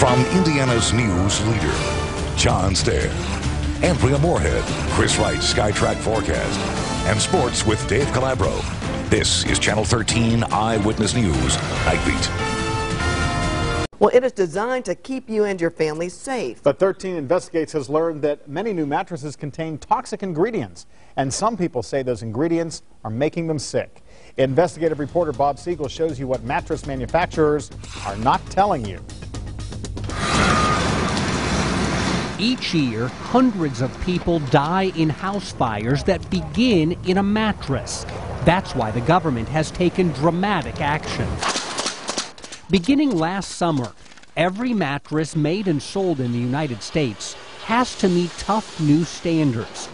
From Indiana's news leader, John Stair, Andrea Moorhead, Chris Wright, SkyTrack Forecast, and sports with Dave Calabro. This is Channel 13 Eyewitness News Nightbeat. Well, it is designed to keep you and your family safe. But 13 Investigates has learned that many new mattresses contain toxic ingredients, and some people say those ingredients are making them sick. Investigative reporter Bob Siegel shows you what mattress manufacturers are not telling you. Each year, hundreds of people die in house fires that begin in a mattress. That's why the government has taken dramatic action. Beginning last summer, every mattress made and sold in the United States has to meet tough new standards,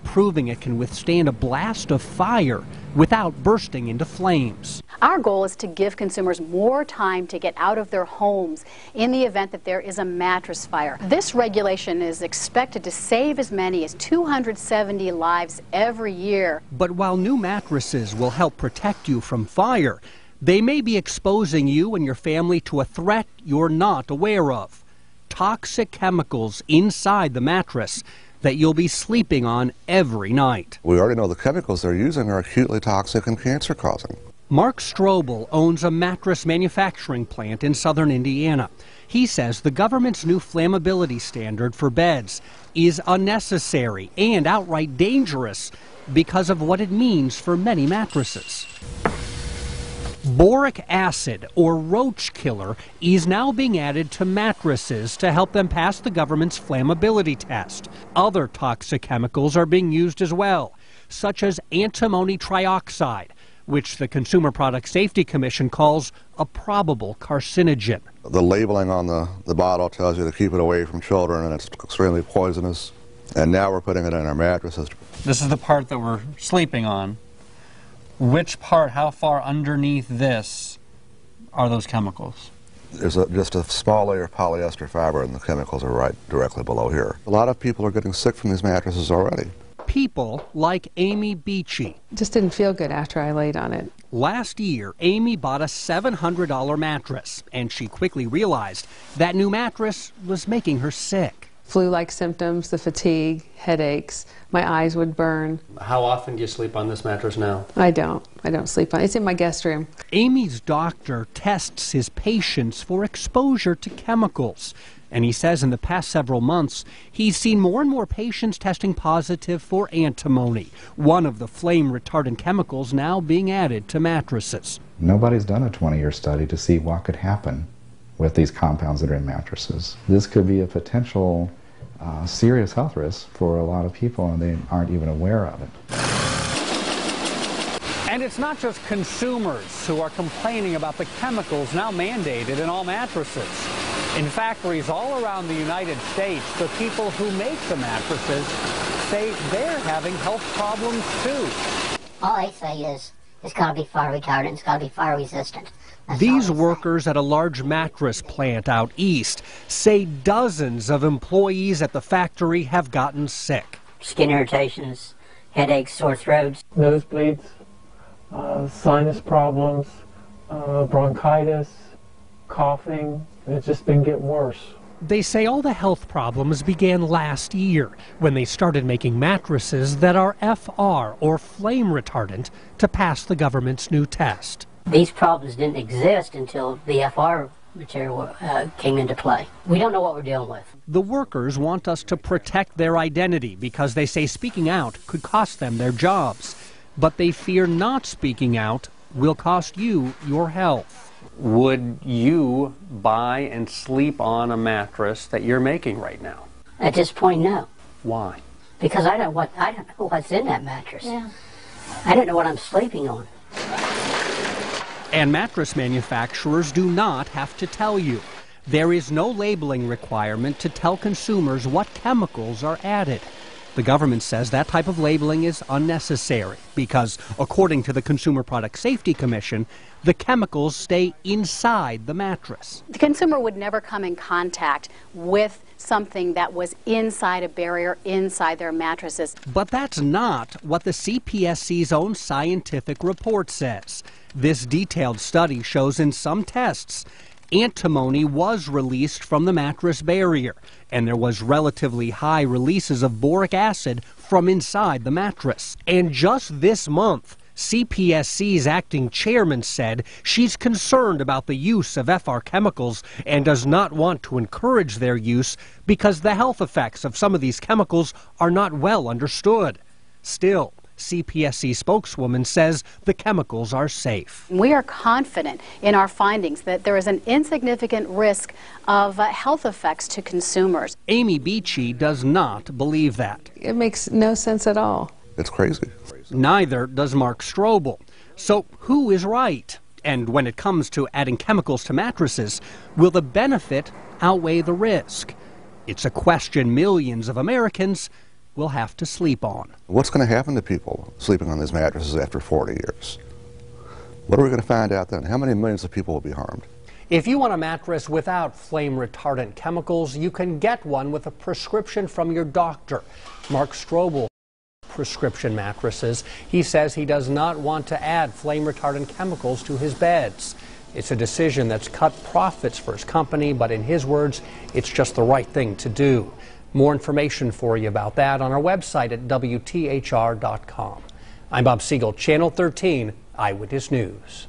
proving it can withstand a blast of fire without bursting into flames. Our goal is to give consumers more time to get out of their homes in the event that there is a mattress fire. This regulation is expected to save as many as 270 lives every year. But while new mattresses will help protect you from fire, they may be exposing you and your family to a threat you're not aware of. Toxic chemicals inside the mattress that you'll be sleeping on every night. We already know the chemicals they're using are acutely toxic and cancer-causing. Mark Strobel owns a mattress manufacturing plant in southern Indiana. He says the government's new flammability standard for beds is unnecessary and outright dangerous because of what it means for many mattresses. Boric acid, or roach killer, is now being added to mattresses to help them pass the government's flammability test. Other toxic chemicals are being used as well, such as antimony trioxide, which the Consumer Product Safety Commission calls a probable carcinogen. The labeling on the bottle tells you to keep it away from children, and it's extremely poisonous. And now we're putting it in our mattresses. This is the part that we're sleeping on. Which part, how far underneath this are those chemicals? There's just a small layer of polyester fiber, and the chemicals are right directly below here. A lot of people are getting sick from these mattresses already. People like Amy Beachy. Just didn't feel good after I laid on it. Last year, Amy bought a $700 mattress, and she quickly realized that new mattress was making her sick. Flu-like symptoms, the fatigue, headaches, my eyes would burn. How often do you sleep on this mattress now? I don't sleep on it. It's in my guest room. Amy's doctor tests his patients for exposure to chemicals. And he says in the past several months, he's seen more and more patients testing positive for antimony, one of the flame-retardant chemicals now being added to mattresses. Nobody's done a 20-year study to see what could happen with these compounds that are in mattresses. This could be a potential serious health risk for a lot of people, and they aren't even aware of it. And it's not just consumers who are complaining about the chemicals now mandated in all mattresses. In factories all around the United States, the people who make the mattresses say they're having health problems too. All I say is it's got to be fire retardant, it's got to be fire resistant. These workers at a large mattress plant out east say dozens of employees at the factory have gotten sick. Skin irritations, headaches, sore throats, nosebleeds, sinus problems, bronchitis, coughing. It's just been getting worse. They say all the health problems began last year when they started making mattresses that are FR, or flame retardant, to pass the government's new test. These problems didn't exist until the FR material came into play. We don't know what we're dealing with. The workers want us to protect their identity because they say speaking out could cost them their jobs. But they fear not speaking out will cost you your health. Would you buy and sleep on a mattress that you're making right now? At this point, no. Why? Because I don't know what's in that mattress. Yeah. I don't know what I'm sleeping on. And mattress manufacturers do not have to tell you. There is no labeling requirement to tell consumers what chemicals are added. The government says that type of labeling is unnecessary because, according to the Consumer Product Safety Commission, the chemicals stay inside the mattress. The consumer would never come in contact with something that was inside a barrier inside their mattresses. But that's not what the CPSC's own scientific report says. This detailed study shows in some tests, Antimony was released from the mattress barrier, and there was relatively high releases of boric acid from inside the mattress. And just this month, CPSC's acting chairman said she's concerned about the use of FR chemicals and does not want to encourage their use because the health effects of some of these chemicals are not well understood. Still, CPSC spokeswoman says the chemicals are safe. We are confident in our findings that there is an insignificant risk of health effects to consumers. Amy Beachy does not believe that. It makes no sense at all. It's crazy. Neither does Mark Strobel. So who is right? And when it comes to adding chemicals to mattresses, will the benefit outweigh the risk? It's a question millions of Americans will have to sleep on. What's going to happen to people sleeping on these mattresses after 40 years? What are we going to find out then? How many millions of people will be harmed? If you want a mattress without flame-retardant chemicals, you can get one with a prescription from your doctor. Mark Strobel prescription mattresses. He says he does not want to add flame-retardant chemicals to his beds. It's a decision that's cut profits for his company, but in his words, it's just the right thing to do. More information for you about that on our website at WTHR.com. I'm Bob Siegel, Channel 13 Eyewitness News.